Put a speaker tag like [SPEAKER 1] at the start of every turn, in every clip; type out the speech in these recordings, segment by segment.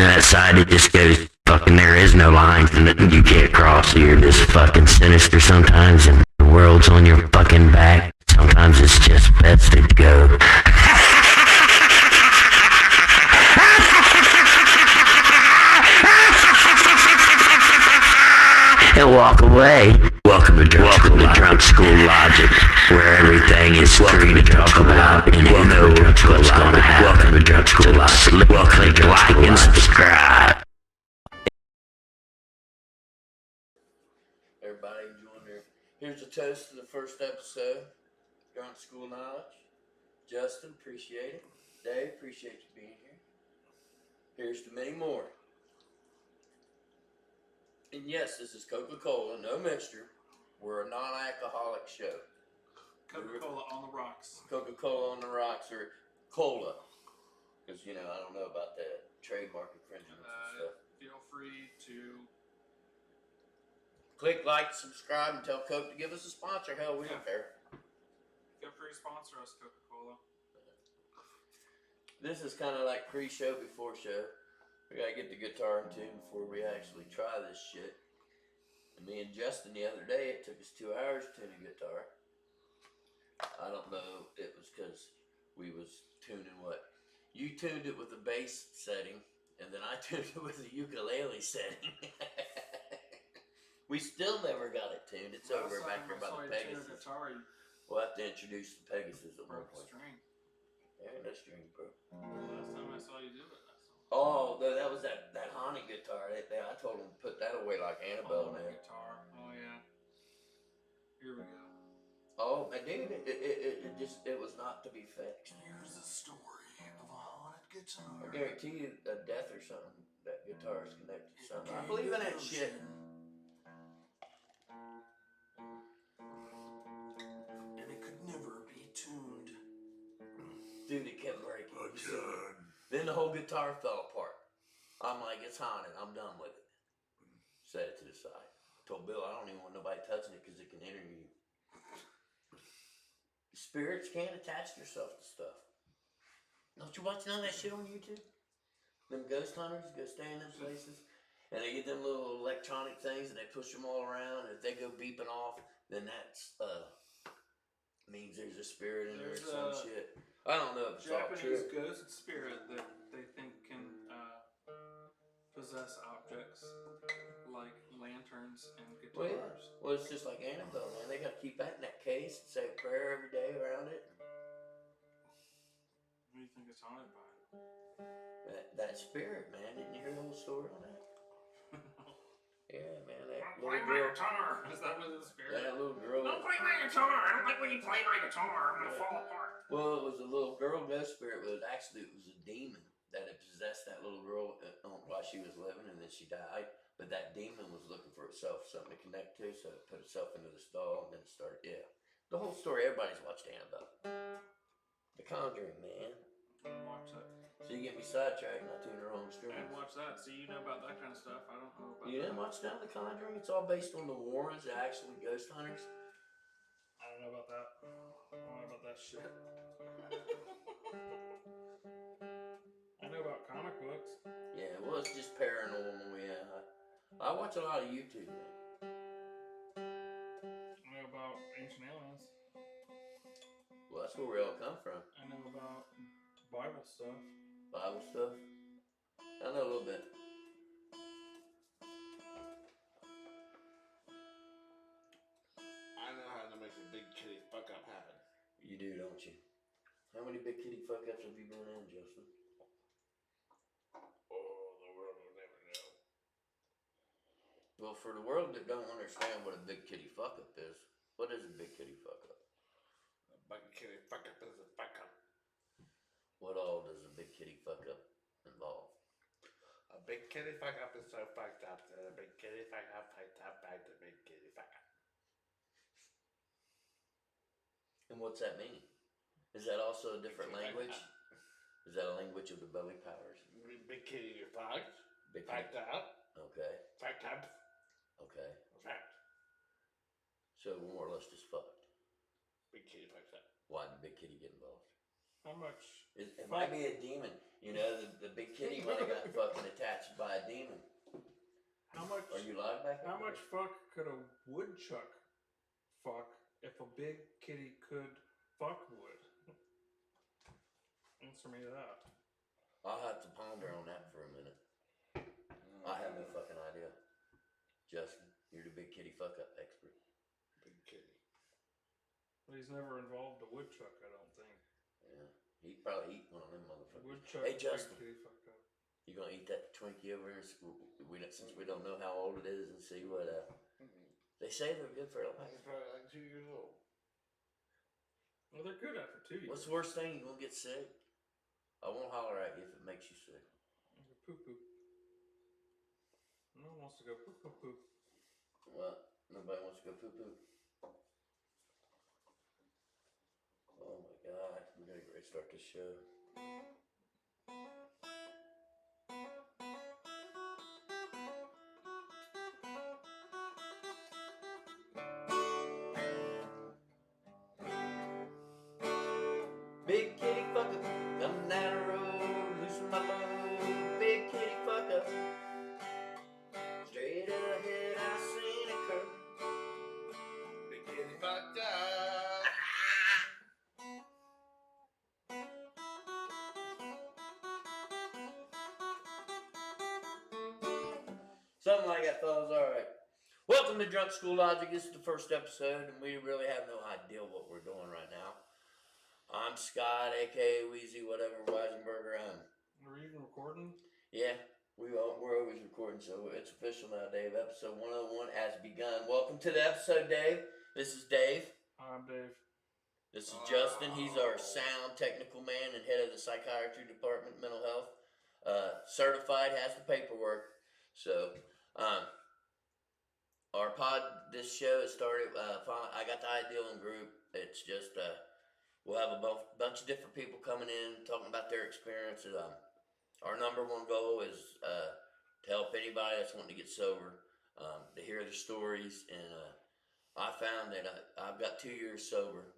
[SPEAKER 1] know, that side that just goes fucking, there is no lines and you can't cross, so you're just fucking sinister sometimes and the world's on your fucking back. Sometimes it's just best to go. And walk away. Welcome to Drunkschool Logic, where everything is free to talk about and you know what's gonna happen. Welcome to Drunkschool Logic. Welcome to like and subscribe.
[SPEAKER 2] Everybody enjoying their... Here's a toast to the first episode. Drunkschool Knowledge. Justin, appreciate it. Dave, appreciate you being here. Here's to many more. And yes, this is Coca-Cola, no mixture. We're a non-alcoholic show.
[SPEAKER 3] Coca-Cola on the rocks.
[SPEAKER 2] Coca-Cola on the rocks, or cola. Because, you know, I don't know about that trademark infringements and stuff.
[SPEAKER 3] Feel free to...
[SPEAKER 2] Click like, subscribe, and tell Coke to give us a sponsor. Hell, we don't care.
[SPEAKER 3] Feel free to sponsor us, Coca-Cola.
[SPEAKER 2] This is kind of like pre-show, before show. We gotta get the guitar in tune before we actually try this shit. And me and Justin the other day, it took us 2 hours to tune a guitar. I don't know, it was because we was tuning what? You tuned it with the bass setting, and then I tuned it with the ukulele setting. We still never got it tuned. It's over back here by the Pegasus. We'll have to introduce the Pegasus at one point. Yeah, no string, bro.
[SPEAKER 3] Last time I saw you do it.
[SPEAKER 2] Oh, that was that haunted guitar. I told him to put that away like Annabelle now.
[SPEAKER 3] Guitar. Oh yeah. Here we go.
[SPEAKER 2] Oh, and dude, it was not to be fixed.
[SPEAKER 3] Here's the story of a haunted guitar.
[SPEAKER 2] I guarantee you, a death or something. That guitar is connected to something. I believe in that shit.
[SPEAKER 3] And it could never be tuned.
[SPEAKER 2] Dude, it kept breaking. Then the whole guitar fell apart. I'm like, it's haunted. I'm done with it. Set it to the side. I told Bill, I don't even want nobody touching it because it can enter you. Spirits can't attach themselves to stuff. Don't you watch none of that shit on YouTube? Them ghost hunters go stay in them places, and they get them little electronic things, and they push them all around, and if they go beeping off, then that's means there's a spirit in there or some shit. I don't know if it's all true.
[SPEAKER 3] Japanese ghost spirit that they think can possess objects like lanterns and guitars.
[SPEAKER 2] Well, yeah. Well, it's just like Annabelle, man. They got to keep that in that case and say a prayer every day around it.
[SPEAKER 3] What do you think it's haunted by?
[SPEAKER 2] That spirit, man. Didn't you hear the whole story on that? Yeah, man. That
[SPEAKER 3] Don't play my guitar. Is that what the spirit?
[SPEAKER 2] That little girl.
[SPEAKER 3] Don't play my guitar. I don't like when you play my guitar. I'm gonna fall apart.
[SPEAKER 2] Well, it was a little girl ghost spirit, but it was a demon that had possessed that little girl while she was living, and then she died. But that demon was looking for itself, something to connect to, so it put itself into the stall, and then it started, yeah. The whole story, everybody's watched Annabelle. The Conjuring, man.
[SPEAKER 3] Watch that.
[SPEAKER 2] So you get me sidetracked and I tune the wrong strings.
[SPEAKER 3] And watch that. See, you know about that kind of stuff. I don't know about
[SPEAKER 2] You didn't watch none of The Conjuring? It's all based on the Warrens, the actual ghost hunters.
[SPEAKER 3] I don't know about that. I don't know about that shit. I know about comic books.
[SPEAKER 2] Yeah, well, it's just paranormal, yeah. I watch a lot of YouTube, man.
[SPEAKER 3] I know about ancient aliens.
[SPEAKER 2] Well, that's where we all come from.
[SPEAKER 3] I know about Bible stuff.
[SPEAKER 2] Bible stuff. I know a little bit.
[SPEAKER 4] I know how to make a big kitty fuck up happen.
[SPEAKER 2] You do, don't you? How many big kitty fuck ups have you been in, Justin?
[SPEAKER 4] Oh, the world will never know.
[SPEAKER 2] Well, for the world that don't understand what a big kitty fuck up is, what is a big kitty fuck up?
[SPEAKER 4] A big kitty fuck up is a fuck up.
[SPEAKER 2] What all does a big kitty fuck up involve?
[SPEAKER 4] A big kitty fuck up is so fucked up that a big kitty fuck up fucked up by the big kitty fuck up.
[SPEAKER 2] And what's that mean? Is that also a different language? Is that a language of the belly powers?
[SPEAKER 4] Big kitty, you're fucked.
[SPEAKER 2] Big
[SPEAKER 4] Fucked
[SPEAKER 2] kitty.
[SPEAKER 4] up.
[SPEAKER 2] Okay.
[SPEAKER 4] Fucked up.
[SPEAKER 2] Okay.
[SPEAKER 4] Fucked.
[SPEAKER 2] So more or less just fucked.
[SPEAKER 4] Big kitty fucked up.
[SPEAKER 2] Why did Big Kitty get involved?
[SPEAKER 3] How much?
[SPEAKER 2] It might be a demon. You know, the Big Kitty might have got fucking attached
[SPEAKER 3] much fuck could a woodchuck fuck if a big kitty could fuck wood? Answer me that.
[SPEAKER 2] I'll have to ponder on that for a minute. I have no fucking idea. Justin, you're the big kitty fuck up expert.
[SPEAKER 4] Big kitty.
[SPEAKER 3] But he's never involved a woodchuck, I don't think.
[SPEAKER 2] Yeah. He'd probably eat one of them motherfuckers.
[SPEAKER 3] Woodchuck,
[SPEAKER 2] Hey, Justin.
[SPEAKER 3] big kitty fuck up.
[SPEAKER 2] You gonna eat that Twinkie over here? Since we don't know how old it is, and see what they say they're good for life.
[SPEAKER 4] He's probably like 2 years old.
[SPEAKER 3] Well, they're good after 2 years.
[SPEAKER 2] What's the worst thing? You gonna get sick? I won't holler at you if it makes you sick.
[SPEAKER 3] Poo poo. No one wants to go poo poo poo.
[SPEAKER 2] What? Nobody wants to go poo poo. Oh my god, we gotta get ready to start this show. Big kitty fucker, coming down the road, loosen my load. Big kitty fucker, straight ahead, I seen a curve.
[SPEAKER 4] Big kitty fucked up.
[SPEAKER 2] Something like that, fellas. All right. Welcome to Drunk School Logic. This is the first episode, and we really have no idea what we're doing right now. I'm Scott, aka Wheezy, whatever Weisenberger I am.
[SPEAKER 3] Are we even recording?
[SPEAKER 2] Yeah, we're always recording, so it's official now, Dave. Episode 101 has begun. Welcome to the episode, Dave. This is Dave.
[SPEAKER 3] I'm Dave.
[SPEAKER 2] This is Justin. He's our sound technical man and head of the psychiatry department, mental health. Certified, has the paperwork. So, this show has started. I got the Ideal in group. It's just, we'll have a bunch of different people coming in, talking about their experiences. Our number one goal is to help anybody that's wanting to get sober, to hear their stories. And I found that I've got 2 years sober.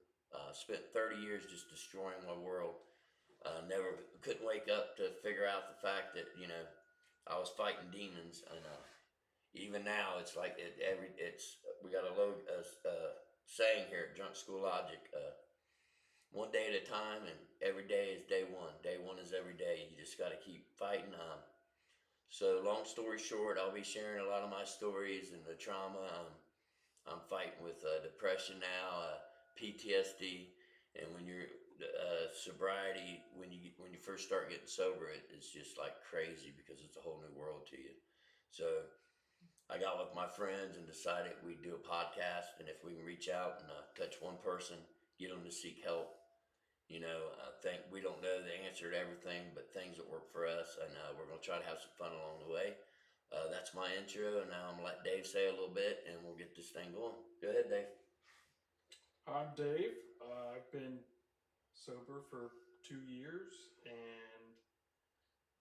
[SPEAKER 2] Spent 30 years just destroying my world. Never couldn't wake up to figure out the fact that I was fighting demons, and even now it's like we got a saying here at Drunk School Logic. One day at a time, and every day is day one. Day one is every day. You just got to keep fighting. So long story short, I'll be sharing a lot of my stories and the trauma. I'm fighting with depression now, PTSD, and when you're sobriety, when you first start getting sober, it's just like crazy because it's a whole new world to you. So I got with my friends and decided we'd do a podcast, and if we can reach out and touch one person, get them to seek help. I think we don't know the answer to everything, but things that work for us, and we're going to try to have some fun along the way. That's my intro, and now I'm going to let Dave say a little bit, and we'll get this thing going. Go ahead, Dave.
[SPEAKER 3] I'm Dave. I've been sober for 2 years and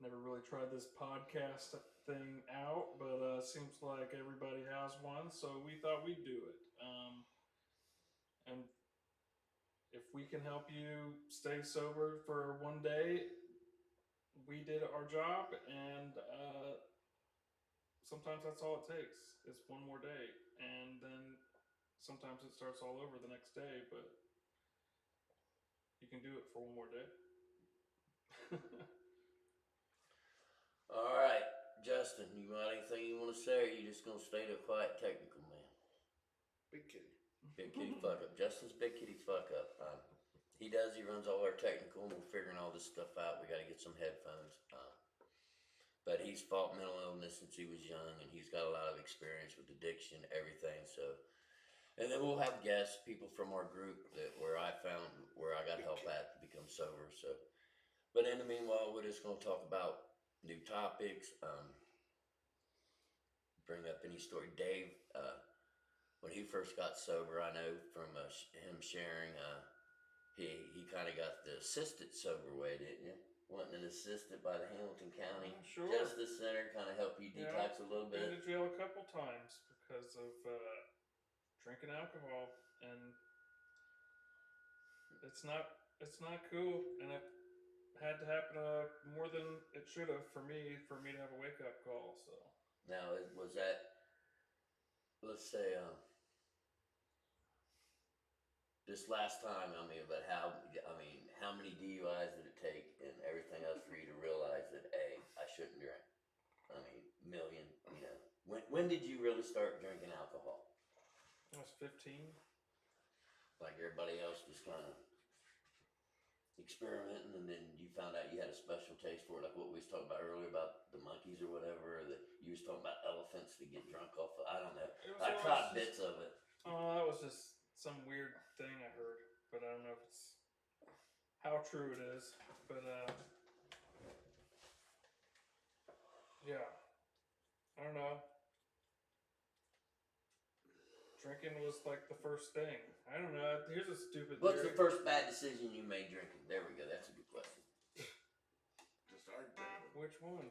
[SPEAKER 3] never really tried this podcast thing out, but seems like everybody has one, so we thought we'd do it. And if we can help you stay sober for one day, we did our job, and sometimes that's all it takes. It's one more day, and then sometimes it starts all over the next day, but you can do it for one more day.
[SPEAKER 2] All right, Justin, you got anything you want to say, or you just going to stay the quiet technical man?
[SPEAKER 4] Big kitty.
[SPEAKER 2] Big kitty fuck up. Justin's big kitty fuck up. He runs all our technical, and we're figuring all this stuff out. We got to get some headphones. But he's fought mental illness since he was young, and he's got a lot of experience with addiction, everything. So, and then we'll have guests, people from our group where I got help at to become sober. So, but in the meanwhile, we're just going to talk about new topics. Bring up any story. Dave, when he first got sober, I know from him sharing, he kind of got the assisted sober way, didn't you? Wanting an assistant by the Hamilton County
[SPEAKER 3] Sure.
[SPEAKER 2] Justice Center, kind of help you detox a little
[SPEAKER 3] Been
[SPEAKER 2] bit.
[SPEAKER 3] to jail a couple times because of drinking alcohol, and it's not cool, and it had to happen more than it should have for me to have a wake up call. So
[SPEAKER 2] Now, was that let's say, this last time, I mean, but how many DUIs did it take and everything else for you to realize that, hey, I shouldn't drink? I mean, million, you know. When did you really start drinking alcohol?
[SPEAKER 3] I was 15.
[SPEAKER 2] Like everybody else, just kind of experimenting, and then you found out you had a special taste for it, like what we was talking about earlier about the monkeys or whatever, or that you was talking about elephants to get drunk off of. I don't know. I tried bits of it.
[SPEAKER 3] Oh, that was just some weird thing I heard, but I don't know if it's how true it is. But yeah, I don't know. Drinking was like the first thing. I don't know. Here's a stupid.
[SPEAKER 2] What's
[SPEAKER 3] theory.
[SPEAKER 2] the first bad decision you made drinking? There we go. That's a good question.
[SPEAKER 4] To start drinking.
[SPEAKER 3] Which one?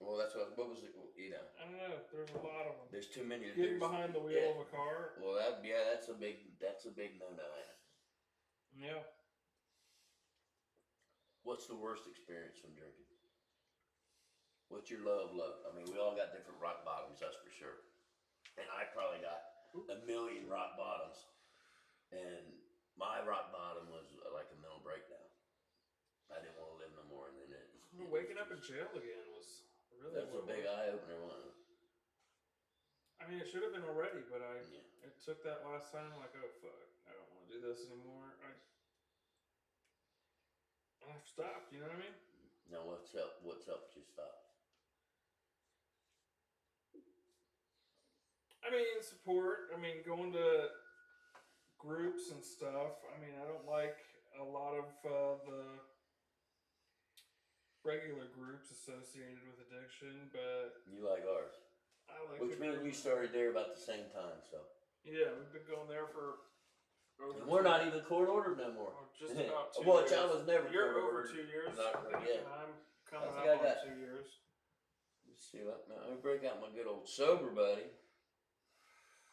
[SPEAKER 2] Well, that's what was it? You know,
[SPEAKER 3] I don't know. There's a lot of them.
[SPEAKER 2] there's too many.
[SPEAKER 3] Getting behind the wheel of a car.
[SPEAKER 2] Well, that's a big no-no.
[SPEAKER 3] Yeah.
[SPEAKER 2] What's the worst experience from drinking? What's your low? I mean, we all got different rock bottoms, that's for sure. And I probably got a million rock bottoms. And my rock bottom was like a mental breakdown. I didn't want to live no more. And then
[SPEAKER 3] Waking up in jail again was really.
[SPEAKER 2] That's a big eye opener, wasn't it?
[SPEAKER 3] I mean, it should have been already, but
[SPEAKER 2] Yeah.
[SPEAKER 3] it took that last time. Like, oh fuck, I don't want to do this anymore. I've stopped. You know what I mean?
[SPEAKER 2] Now, what's helped you stop?
[SPEAKER 3] I mean, support. I mean, going to groups and stuff. I mean, I don't like a lot of the regular groups associated with addiction, but
[SPEAKER 2] You like ours.
[SPEAKER 3] I like.
[SPEAKER 2] Which means you started there about the same time, so.
[SPEAKER 3] Yeah, we've been going there for.
[SPEAKER 2] And we're not even court ordered no more.
[SPEAKER 3] Just about 2
[SPEAKER 2] Well,
[SPEAKER 3] years.
[SPEAKER 2] I was never
[SPEAKER 3] You're
[SPEAKER 2] court
[SPEAKER 3] over
[SPEAKER 2] ordered.
[SPEAKER 3] 2 years.
[SPEAKER 2] Not really, yeah.
[SPEAKER 3] And I'm coming
[SPEAKER 2] I
[SPEAKER 3] up
[SPEAKER 2] think I
[SPEAKER 3] on
[SPEAKER 2] got-
[SPEAKER 3] 2 years.
[SPEAKER 2] Let's see, let me break out my good old sober buddy.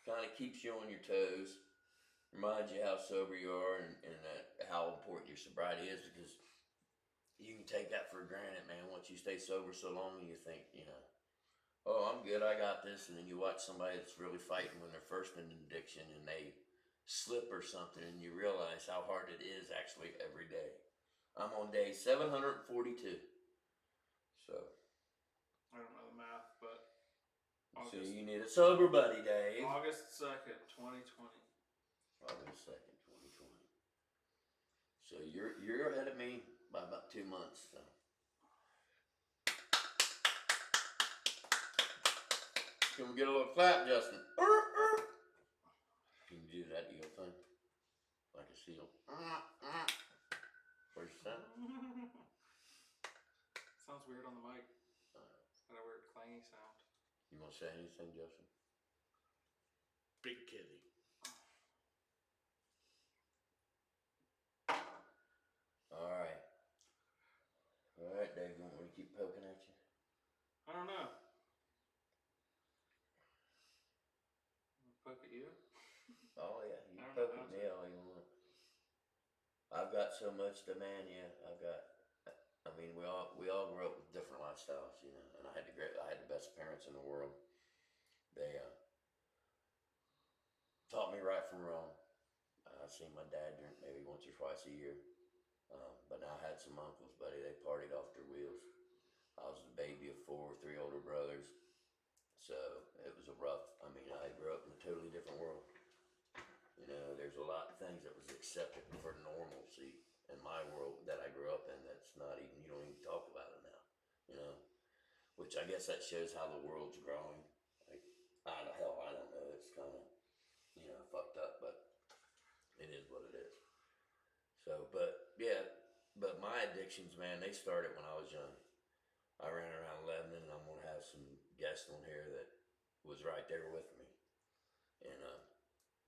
[SPEAKER 2] Kind of keeps you on your toes. Reminds you how sober you are and how important your sobriety is, because you can take that for granted, man. Once you stay sober so long, you think, you know, oh, I'm good, I got this. And then you watch somebody that's really fighting when they're first in addiction and they slip or something, and you realize how hard it is actually every day. I'm on day 742. So.
[SPEAKER 3] I don't know the math, but
[SPEAKER 2] So
[SPEAKER 3] August,
[SPEAKER 2] you need a sober buddy, Dave.
[SPEAKER 3] August 2nd, 2020.
[SPEAKER 2] August 2nd, 2020. So you're ahead of me by about 2 months. So. Can we get a little clap, Justin? Can you do that eagle thing? Like a seal. Where's your sound?
[SPEAKER 3] Sounds weird on the mic. Got a weird clangy sound.
[SPEAKER 2] You want to say anything, Justin?
[SPEAKER 4] Big kitty.
[SPEAKER 2] Alright. Alright, Dave, you want me to keep poking at you?
[SPEAKER 3] I don't know. Poke at you?
[SPEAKER 2] Oh yeah, you
[SPEAKER 3] I
[SPEAKER 2] can
[SPEAKER 3] don't
[SPEAKER 2] poke
[SPEAKER 3] know
[SPEAKER 2] at me all you want. I've got so much demand, yeah. I mean, we all grew up with different lifestyles, you know. And I had the best parents in the world. They taught me right from wrong. I've seen my dad drink maybe once or twice a year, but now I had some uncles, buddy. They partied off their wheels. I was the baby of 4, 3 older brothers, so it was a rough. I mean, I grew up in a totally different world. You know, there's a lot of things that was accepted for normalcy in my world that I grew up in. That's not even, you don't even talk about it now. You know, which I guess that shows how the world's growing. Like, I don't know. It's kind of, you know, fucked up, but it is what it is. So, but yeah, but my addictions, man, they started when I was young. I ran around Lebanon, and I'm gonna have some guests on here that was right there with me, and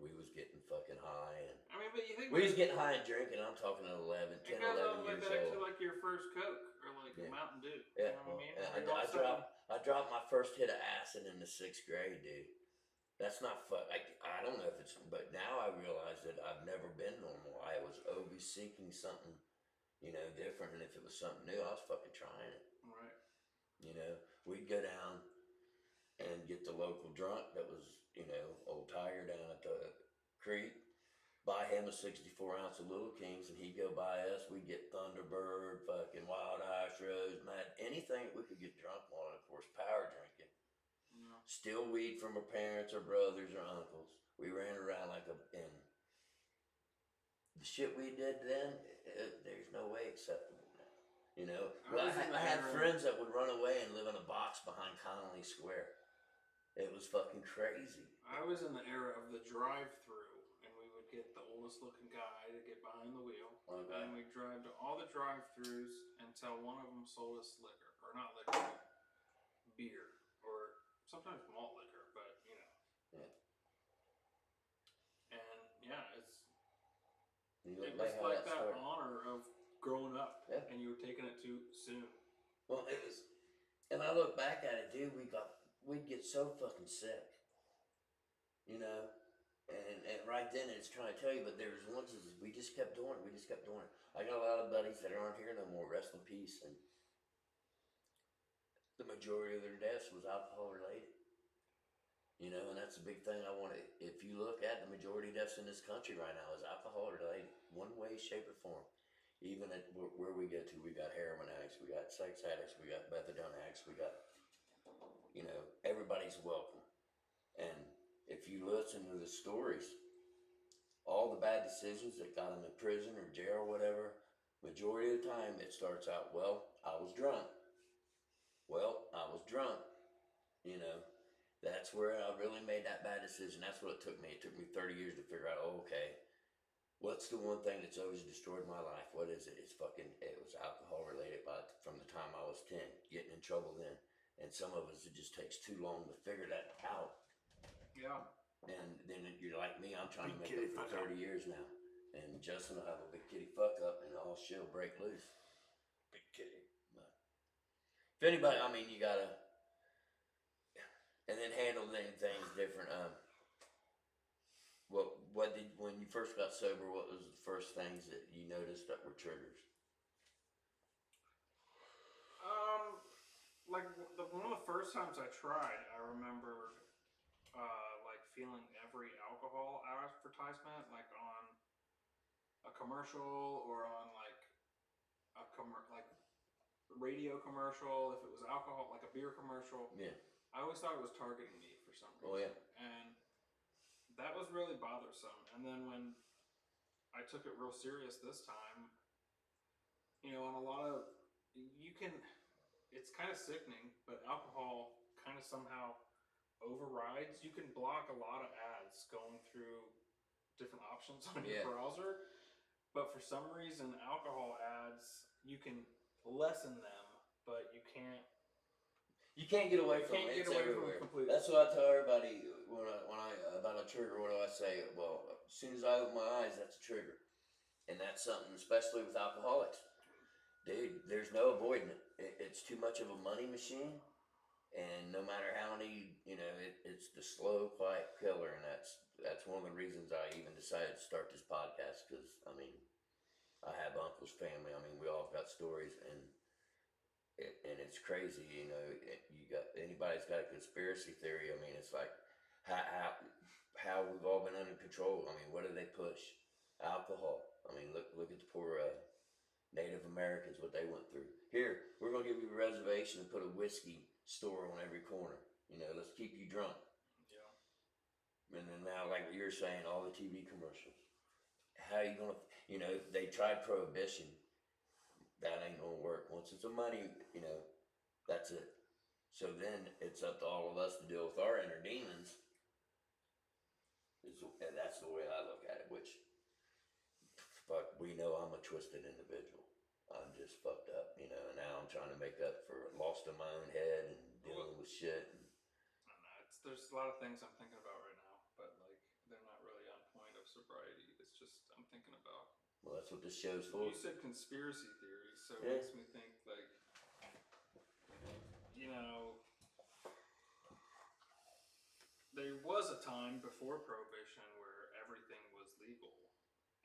[SPEAKER 2] we was getting fucking high, and
[SPEAKER 3] I mean, but you think
[SPEAKER 2] we was getting high and drinking. I'm talking at 11, 10,
[SPEAKER 3] it goes all
[SPEAKER 2] 11
[SPEAKER 3] the way
[SPEAKER 2] years
[SPEAKER 3] back to
[SPEAKER 2] old.
[SPEAKER 3] like your first Coke or like
[SPEAKER 2] Yeah.
[SPEAKER 3] a Mountain Dew.
[SPEAKER 2] Yeah,
[SPEAKER 3] You know what I mean?
[SPEAKER 2] and
[SPEAKER 3] Like, all of a sudden-
[SPEAKER 2] I dropped my first hit of acid in the 6th grade, dude. That's not I don't know if it's, but now I realize that I've never been normal. I was always seeking something, you know, different, and if it was something new, I was fucking trying it.
[SPEAKER 3] Right.
[SPEAKER 2] You know, we'd go down and get the local drunk that was, you know, a 64 ounce of Little Kings, and he'd go by us. We'd get Thunderbird, fucking Wild Rose, Mad, anything we could get drunk on. Of course, power drinking.
[SPEAKER 3] Yeah.
[SPEAKER 2] Steal weed from our parents or brothers or uncles. We ran around like and the shit we did then, there's no way acceptable now. You know, I had friends that would run away and live in a box behind Connolly Square. It was fucking crazy.
[SPEAKER 3] I was in the era of the drive-through, and we would get the oldest looking guy to get behind the wheel,
[SPEAKER 2] Okay.
[SPEAKER 3] and we'd drive to all the drive-throughs until one of them sold us liquor, or not liquor, beer, or sometimes malt liquor, but you know.
[SPEAKER 2] Yeah.
[SPEAKER 3] And yeah, it
[SPEAKER 2] You
[SPEAKER 3] was
[SPEAKER 2] how
[SPEAKER 3] like that
[SPEAKER 2] started.
[SPEAKER 3] honor of growing up,
[SPEAKER 2] Yeah.
[SPEAKER 3] and you were taking it too soon.
[SPEAKER 2] Well, it was, and I look back at it, dude. We'd get so fucking sick, you know. And right then it's trying to tell you, but there was ones that we just kept doing it. We just kept doing it. I got a lot of buddies that aren't here no more. Rest in peace. And the majority of their deaths was alcohol related. You know, and that's a big thing I want to. If you look at the majority of deaths in this country right now is alcohol related, one way, shape, or form. Even at where we get to, we got heroin addicts, we got sex addicts, we got methadone addicts, we got, you know, everybody's welcome. And if you listen to the stories, all the bad decisions that got them in prison or jail or whatever, majority of the time it starts out, well, I was drunk. Well, I was drunk. You know, that's where I really made that bad decision. That's what it took me. It took me 30 years to figure out, oh, okay, what's the one thing that's always destroyed my life? What is it? It was alcohol related from the time I was 10, getting in trouble then. And some of us, it just takes too long to figure that out.
[SPEAKER 3] Yeah.
[SPEAKER 2] And then you're like me, I'm trying to make it for 30 years now. And Justin will have a big kitty fuck up and all shit will break loose.
[SPEAKER 4] Big kitty.
[SPEAKER 2] But if anybody, I mean, you gotta, and then handle things different. What did, when you first got sober, what was the first things that you noticed that were triggers?
[SPEAKER 3] Like one of the first times I tried, I remember like feeling every alcohol advertisement, like on a commercial or on like like radio commercial. If it was alcohol, like a beer commercial,
[SPEAKER 2] Yeah.
[SPEAKER 3] I always thought it was targeting me for some reason.
[SPEAKER 2] Oh yeah.
[SPEAKER 3] And that was really bothersome. And then when I took it real serious this time, you know, and a lot of it's kind of sickening, but alcohol kind of somehow overrides. You can block a lot of ads going through different options on your browser, but for some reason, alcohol ads, you can lessen them, but you can't.
[SPEAKER 2] You can't get away from it. It's everywhere.
[SPEAKER 3] Completely.
[SPEAKER 2] That's what I tell everybody when I about a trigger. What do I say? Well, as soon as I open my eyes, that's a trigger, and that's something, especially with alcoholics. Dude, there's no avoiding it. It's too much of a money machine, and no matter how many, you know, it's the slow, quiet killer, and that's one of the reasons I even decided to start this podcast. Because I mean, I have uncles, family. I mean, we all got stories, and it's crazy. You know, you got anybody's got a conspiracy theory. I mean, it's like how we've all been under control. I mean, what do they push? Alcohol. I mean, look at the poor. Native Americans, what they went through. Here, we're going to give you a reservation and put a whiskey store on every corner. You know, let's keep you drunk.
[SPEAKER 3] Yeah.
[SPEAKER 2] And then now, like you're saying, all the TV commercials. How are you going to, you know, they tried prohibition. That ain't going to work. Once it's a money, you know, that's it. So then it's up to all of us to deal with our inner demons. And that's the way I look at it, which, fuck, we know I'm a twisted individual. I'm just fucked up, you know, and now I'm trying to make up for lost in my own head and dealing with shit. And
[SPEAKER 3] I don't know. There's a lot of things I'm thinking about right now, but like they're not really on point of sobriety. It's just I'm thinking about.
[SPEAKER 2] Well, that's what this show's for.
[SPEAKER 3] You said conspiracy theories, so it
[SPEAKER 2] Yeah.
[SPEAKER 3] makes me think like, you know, there was a time before Prohibition where everything was legal,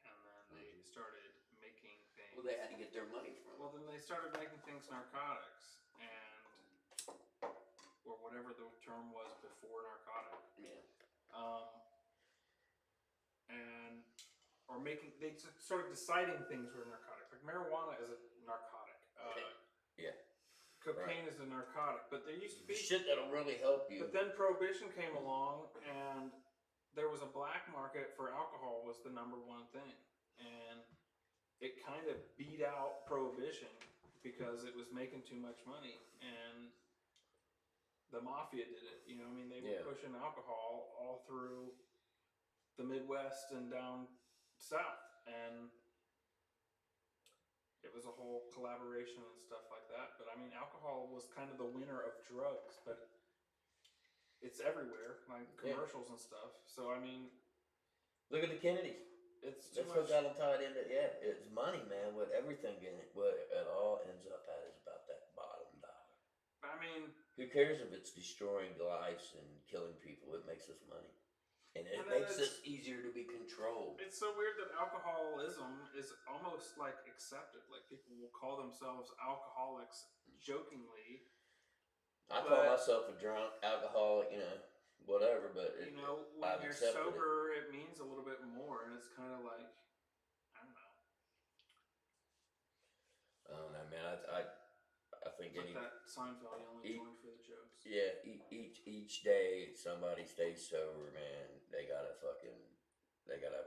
[SPEAKER 3] and then they started making things.
[SPEAKER 2] Well, they had to get their money from.
[SPEAKER 3] Well, then they started making things narcotics, or whatever the term was before narcotic.
[SPEAKER 2] Yeah.
[SPEAKER 3] And or or they started deciding things were narcotic. Like marijuana is a narcotic.
[SPEAKER 2] Yeah.
[SPEAKER 3] Cocaine is a narcotic, but there used to be
[SPEAKER 2] shit that'll really help you.
[SPEAKER 3] But then prohibition came along, and there was a black market for alcohol was the number one thing, and it kind of beat out prohibition because it was making too much money, and the mafia did it. You know, I mean, they were pushing alcohol all through the Midwest and down south, and it was a whole collaboration and stuff like that. But I mean, alcohol was kind of the winner of drugs, but it's everywhere, like commercials and stuff. So I mean,
[SPEAKER 2] look at the Kennedys.
[SPEAKER 3] That's
[SPEAKER 2] what got them tied into. Yeah, it's money, man. What everything in it, what it all ends up at is about that bottom dollar.
[SPEAKER 3] I mean,
[SPEAKER 2] who cares if it's destroying lives and killing people? It makes us money, and it makes us easier to be controlled.
[SPEAKER 3] It's so weird that alcoholism is almost like accepted. Like people will call themselves alcoholics jokingly.
[SPEAKER 2] I call myself a drunk alcoholic, you know, whatever. But
[SPEAKER 3] you know, when you're sober, it means a little bit more, and it's kind of like I don't know.
[SPEAKER 2] I don't know, man. I think
[SPEAKER 3] it's like that Seinfeld, you only join for the jokes.
[SPEAKER 2] Yeah, each day somebody stays sober, man. They gotta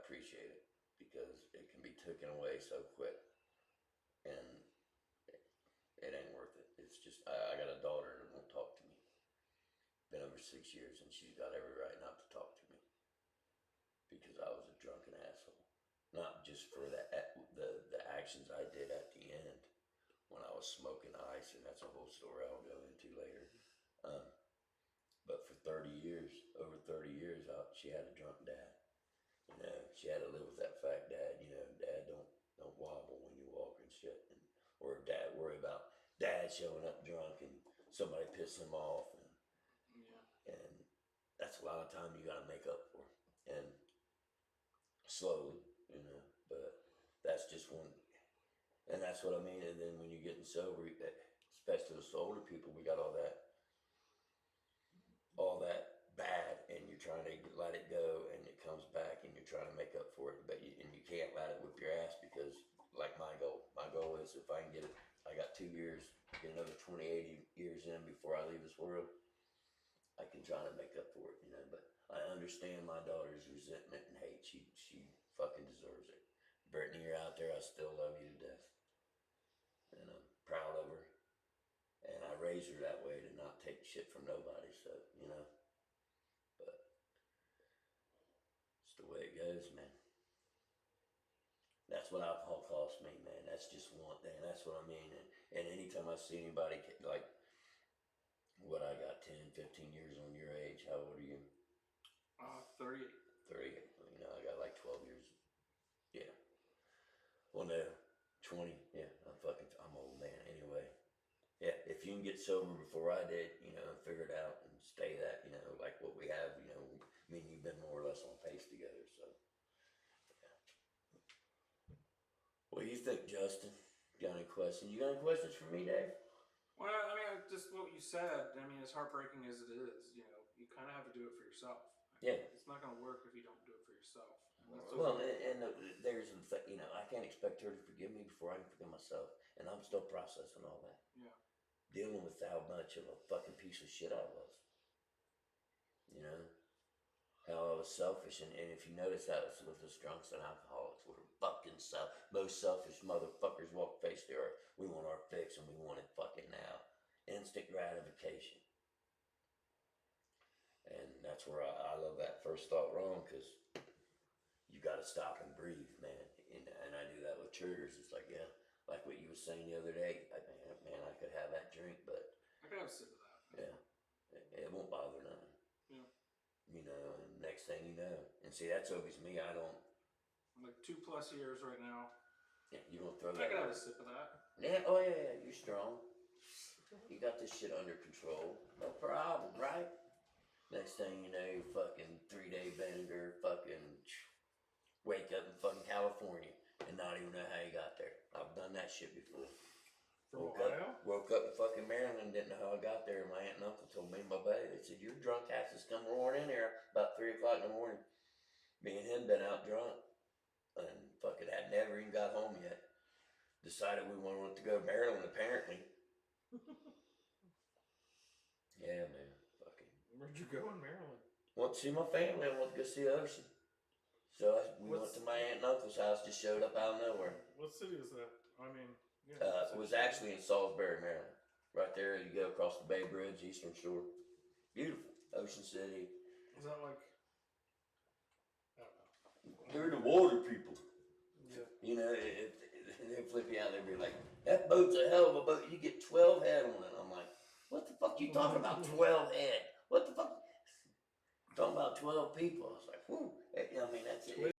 [SPEAKER 2] appreciate it because it can be taken away so quick, and it ain't worth it. It's just I got a daughter that won't talk to me. Been over 6 years, and she's got every right not to talk to me because I was a drunken asshole. Not just for the actions I did at the end when I was smoking ice, and that's a whole story I'll go into later. But for 30 years, over 30 years, she had a drunk dad. You know, she had to live with that fact, Dad. You know, Dad don't wobble when you walk and shit, or Dad worry about Dad showing up drunk and somebody piss him off, and that's a lot of time you got to make up for, and slowly, you know. But that's just one, and that's what I mean. And then when you're getting sober, especially us older people, we got all that bad, and you're trying to let it go, and it comes back, and you're trying to make up for it, but you can't let it whip your ass because, like my goal is if I can get it, I got 2 years, get another 20, 80 years in before I leave this world, I can try to make up for it, you know. But I understand my daughter's resentment and hate. She fucking deserves it. Brittany, you're out there. I still love you to death, and I'm proud of her. And I raised her that way to not take shit from nobody. So you know, but it's the way it goes, man. That's what alcohol costs me, man. That's just one thing. That's what I mean. And anytime I see anybody like. What I got 10, 15 years on your age. How old are you?
[SPEAKER 3] 38.
[SPEAKER 2] 38. You know, I got like 12 years. Yeah. Well, no, 20. Yeah, I'm old man anyway. Yeah, if you can get sober before I did, you know, and figure it out and stay that, you know, like what we have, you know, me and you've been more or less on pace together, so. Yeah. What do you think, Justin? Got any questions? You got any questions for me, Dave?
[SPEAKER 3] Well, I mean, just what you said. I mean, as heartbreaking as it is, you know, you kind of have to do it for yourself.
[SPEAKER 2] Yeah.
[SPEAKER 3] It's not going to work if you don't do it for yourself.
[SPEAKER 2] Well, and there's the thing, you know, I can't expect her to forgive me before I can forgive myself, and I'm still processing all that.
[SPEAKER 3] Yeah.
[SPEAKER 2] Dealing with how much of a fucking piece of shit I was. You know, how I was selfish, and if you notice that it's with us drunks and alcoholics, we're fucking most selfish motherfuckers walk face the earth. We want our fix, and we want it fucking now. Instant gratification. And that's where I love that first thought wrong, because you got to stop and breathe, man. And I do that with triggers. It's like, yeah, like what you were saying the other day. Man, I could have that drink, but
[SPEAKER 3] I could have a sip of that.
[SPEAKER 2] Yeah, it won't bother none.
[SPEAKER 3] Yeah.
[SPEAKER 2] You know, and next thing you know, and see, that's always me. I don't.
[SPEAKER 3] I'm like 2+ years right now.
[SPEAKER 2] Yeah, you don't throw
[SPEAKER 3] I
[SPEAKER 2] that.
[SPEAKER 3] could have a sip of that.
[SPEAKER 2] Yeah. Oh yeah. You're strong. You got this shit under control. No problem, right? Next thing you know, fucking 3-day bender, fucking wake up in fucking California and not even know how you got there. I've done that shit before. Woke up in fucking Maryland, didn't know how I got there. My aunt and uncle told me, my buddy, they said, your drunk ass is coming roaring in there about 3 o'clock in the morning. Me and him been out drunk and fucking had never even got home yet. Decided we wanted to go to Maryland, apparently. Yeah, man. Fucking.
[SPEAKER 3] Where'd you go in Maryland?
[SPEAKER 2] Went to see my family. I went to go see the ocean. So we went to my aunt and uncle's house. Just showed up out of nowhere.
[SPEAKER 3] What city is that? I mean, yeah.
[SPEAKER 2] It was actually in Salisbury, Maryland. Right there, you go across the Bay Bridge, Eastern Shore. Beautiful. Ocean City.
[SPEAKER 3] Is that like? I don't know.
[SPEAKER 2] They're the water people.
[SPEAKER 3] Yeah.
[SPEAKER 2] You know, they flip you out. They'd be like, "That boat's a hell of a boat. You get 12 head on it." I'm like, "What the fuck you talking about? 12 head? What the fuck? Talking about 12 people?" I was like, "Whew." I mean, that's it.